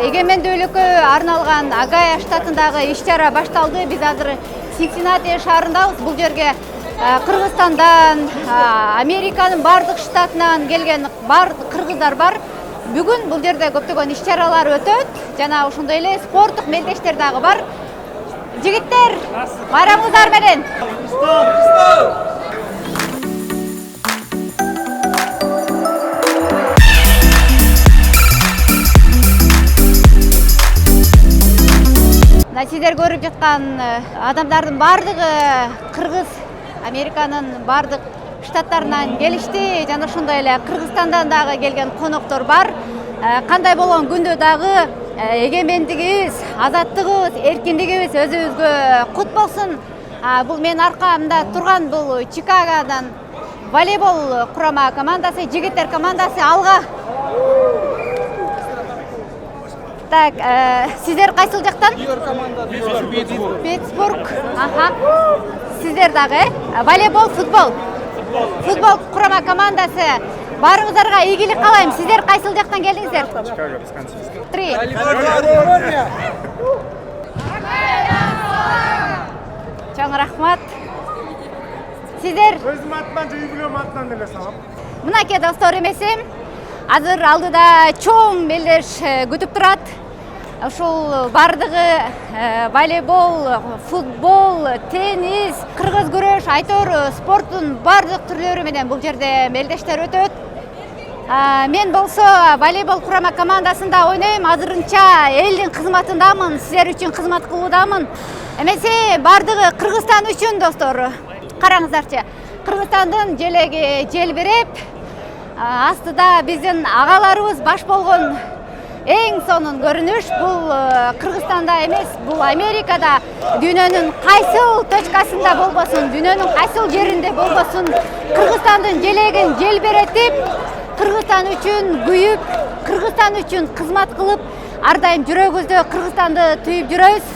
эгемендүүлүккө арналган Огайо штатындагы иш-чара башталды. Биз азыр Синсинати шаарындабыз. Бул жерге Кыргызстандан, Американын бардык штатынан келген кыргыздар бар. Бүгүн бул жерде көптөгөн иш-чаралар өтөт. Жана ошондой эле спорттук мелдештер дагы бар. Жигиттер, байрамыңыздар менен. Сиздер көрүп жаткан адамдардын бардыгы кыргыз, Американын бардык штаттарынан келишти. Жана ошондой эле Кыргызстандан дагы келген коноктор бар. Кандай болгон күндө дагы эгемендигибиз, азаттыгыбыз, эркиндигибиз өзүбүзгө кут болсун. Бул менин аркамда турган бул Чикагодан волейбол курама командасы, жигиттер командасы алга. Так, сиздер кайсыл жактан? Питтсбург. Сиздер дагы волейбол, футбол. Футбол курама командасы. Барыңыздарга ийгилик каалайм. Сиздер кайсыл жактан келдиңиздер? Чикаго, Висконсин. Калифорния. Чоң рахмат. Сиздер Өзүм атынан жай билем, атынан эле салам. Мынакей достор эмесим. Азыр алдыда чоң мелдеш күтүп турат. Ушул бардыгы волейбол, футбол, теннис, кыргыз күрөш, айтор спорттун бардык түрлөрү менен бул жерде мелдештер өтөт. Мен болсо волейбол курама командасында ойнойм. Азырынча элдин кызматындамын, сиздер үчүн кызмат кылуудамын. Эмесе бардыгы Кыргызстан үчүн достор. Караңыздарчы, Кыргызстандын желеги желбиреп, астыда биздин агаларыбыз баш болгон эң сонун көрүнүш бул Кыргызстанда эмес, бул Америкада. Дүйнөнүн кайсыл точкасында болбосун, дүйнөнүн кайсыл жеринде болбосун, Кыргызстандын желегин желбиретип, Кыргызстан үчүн күйүп, Кыргызстан үчүн кызмат кылып, ар дайым жүрөгүбүздө Кыргызстанды түйүп жүрөбүз.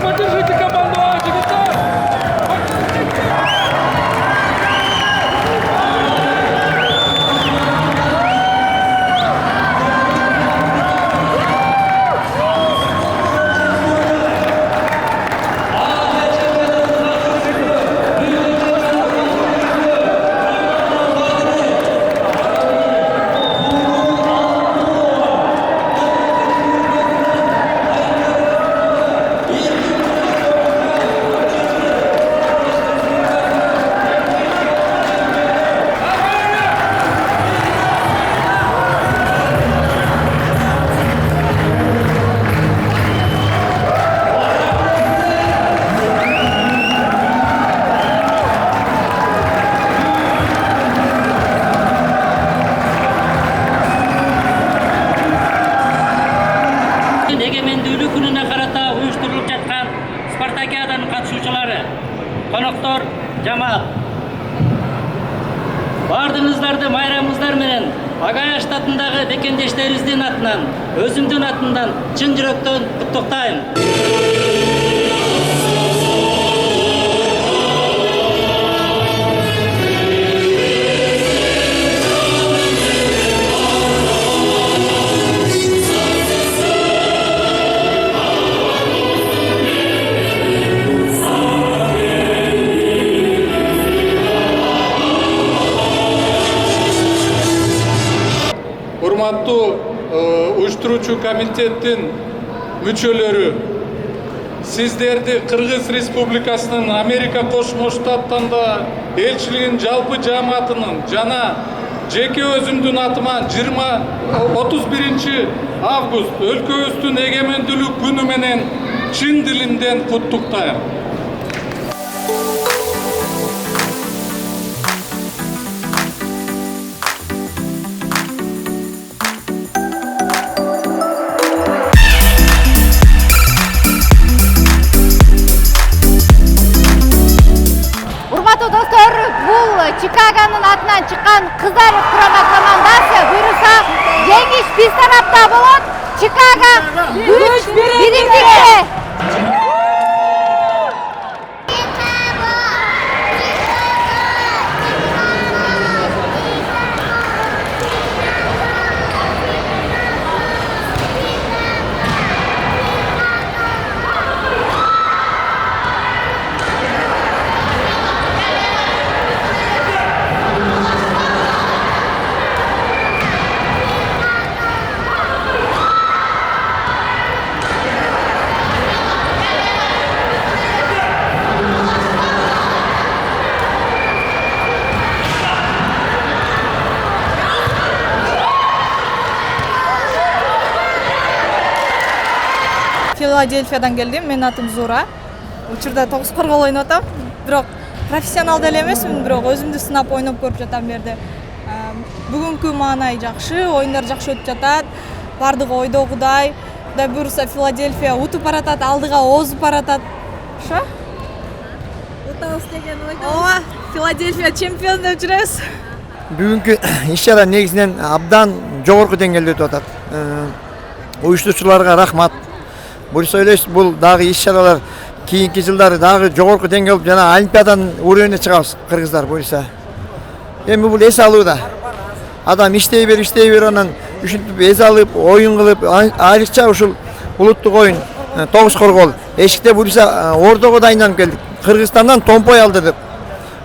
Поддержите команду «Жатат». Эгемендүүлүк күнүнө карата уюштурулуп жаткан спартакиаданын катышуучулары, коноктор, жамаат. Бардыгыңыздарды майрамыңыздар менен Огайо штатындагы бекендештерибиздин атынан, өзүмдүн атымдан чын жүрөктөн куттуктайм. урматтуу уюштуруучу комитеттин мүчөлөрү, сиздерди Кыргыз Республикасынын Америка Кошмо Штаттарында элчилигинин жалпы жааматынын жана жеке өзүмдүн атыман 31 август өлкөбүздүн эгемендүүлүк күнү менен чын дилимден куттуктайм. Урматтуу достор, бул Чикагонун атынан чыккан кыздар курама командасы буюрса жеңиш биз тарапта болот. Чикаго күч биримдикте. Филадельфиядан келдим. Менин атым Зура. Учурда тогуз коргол ойноп атам. Бирок профессионал деле эмесмин, бирок өзүмдү сынап ойноп көрүп жатам берде. Бүгүнкү маанай жакшы, оюндар жакшы өтүп жатат. Бардыгы ойдогудай. Кудай буйруса Филадельфия утуп баратат, алдыга озуп баратат. Ошо? Утабыз деген ойдо. Ооба, Филадельфия чемпион деп жүрөбүз. Бүгүнкү иш-чара негизинен абдан жогорку деңгээлде өтүп атат. Уюштуучуларга рахмат. Буюрса ойлойсуз, бул дагы иш-чаралар кийинки жылдары дагы жогорку деңгээл болуп, жана олимпиаданын уровенине чыгабыз кыргыздар буюрса. Эми бул эс алуу да. Адам иштей бер, анан ушинтип эс алып, оюн кылып, айрыкча ушул улуттук оюн 9 коргол. Эшикте буюрса ордого дайындалып келдик. Кыргызстандан томпой алды деп.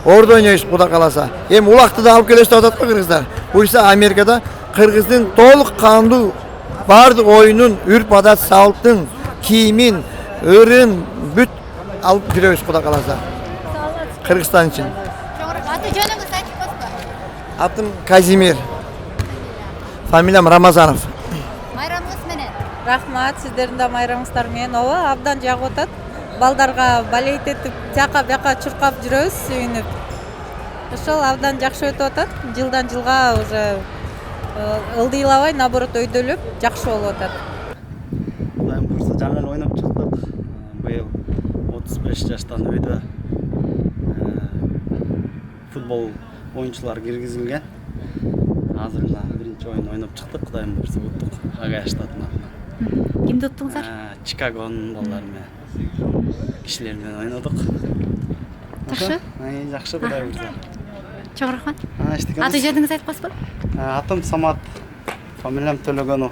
Ордо ойнойбуз Кудай кааласа. Эми улакты да алып келебиз деп атат го кыргыздар. Буюрса Америкада кыргыздын толук кандуу бардык оюнун, үрп адат, салттын, кийимин, өрүн бүт алып жүрөбүз Кудай кааласа. Кыргызстан үчүн. Аты жөнүңүз айтып коесузбу? Атым Казимир. Фамилиям Рамазанов. Майрамыңыз менен. Рахмат, сиздердин да майрамыңыздар менен. Ооба, абдан жагып атат. Балдарга балет этип, тияка бияка чуркап жүрөбүз, сүйүнүп. Ошол абдан жакшы өтүп атат. Жылдан жылга уже ылдыйлабай, наоборот өйдөлүп, жакшы болуп атат. Кудайым буйруса жаңы эле ойноп чыктык. Быйыл 35 жаштан өйдө футбол оюнчулар киргизилген. Азыркы биринчи ойун ойноп чыктык. Кудайым буйруса уттук Огайо штатынан. Кимди уттуңуздар? Чикагонун балдары менен кишилер менен ойнодук. Жакшы? Жакшы, Кудай буйруса. Чоң рахмат. Аты жөнүңүз айтып коесузбу? Атым Самат, фамилиям Төлөгөнов.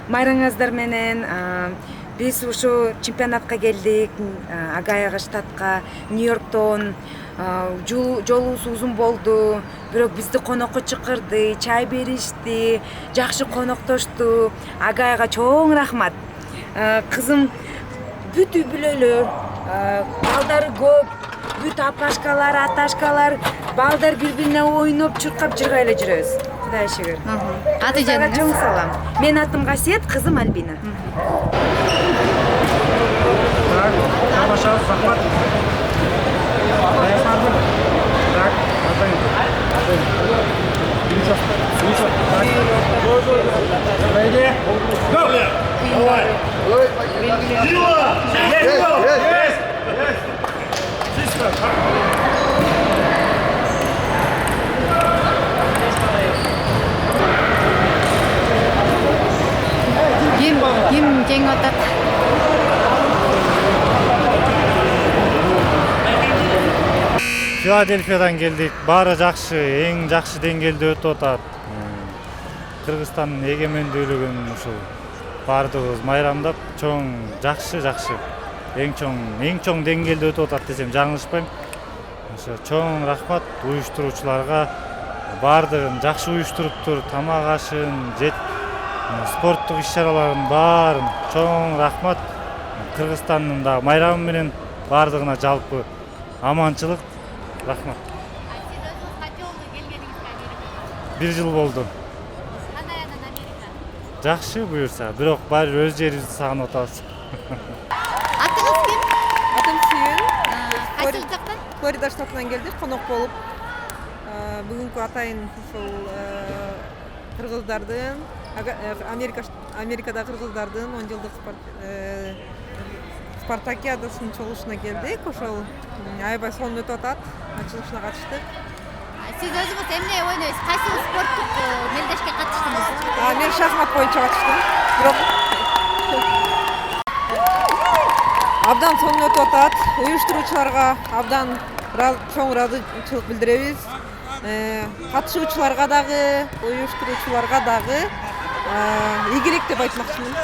Майраңыздар менен биз ушу чемпионатка келдик, Огайо штатка, Нью-Йорктон. Жолубуз узун болду, бирок бизди конокко чакырды, чай беришти, жакшы коноктошту. Огайого чоң рахмат. Кызым бүт үй-бүлөлөр, балдары көп, бүт апашкалар, аташкалар, балдар бири-бирине ойноп, чуркап жыргай эле жүрөбүз. Кудай шүгүр. Аты жөнүңүз? Чоң салам. Менин атым Гасиет, кызым Альбина. Тамаша, рахмат. Так, Ким жеңип атат? Филадельфиядан келдик. Баары жакшы, эң жакшы деңгээлде өтүп атат. Кыргызстандын эгемендүүлүгүн ушул бардыгыбыз майрамдап, чоң жакшы. Эң чоң деңгээлде өтүп атат десем жаңылышпайм. Ошо чоң рахмат уюштуруучуларга. Бардыгын жакшы уюштуруптур, тамак ашын, спорттук иш-чаралардын баарын чоң рахмат. Кыргызстандын да майрамы менен бардыгына жалпы аманчылык. Рахмат. Сиз өзүңүз канча болду келгениңизге Америкага? 1 жыл болду. Кандай анан Америка? Жакшы буюрса, бирок баары өз жерибизди сагынып атабыз. Атыңыз ким? Атым Сүйүн. Кайсы жактан? Флорида штатынан келдик, конок болуп. Бүгүнкү атайын ушул кыргыздардын, Америкада кыргыздардын 10 жылдык спартакиадасынын чогулушуна келдик. Ошол аябай сонун өтүп атат. Ачылышына катыштык. Сиз өзүңүз эмне ойнойсуз? Кайсы спорттук мелдешке катыштыңыз? Мен шахмат боюнча катыштым. Бирок абдан сонун өтүп атат. Уюштуруучуларга абдан чоң ыраазычылык билдиребиз. Катышуучуларга дагы, уюштуруучуларга дагы ийгилик деп айтмакчымын.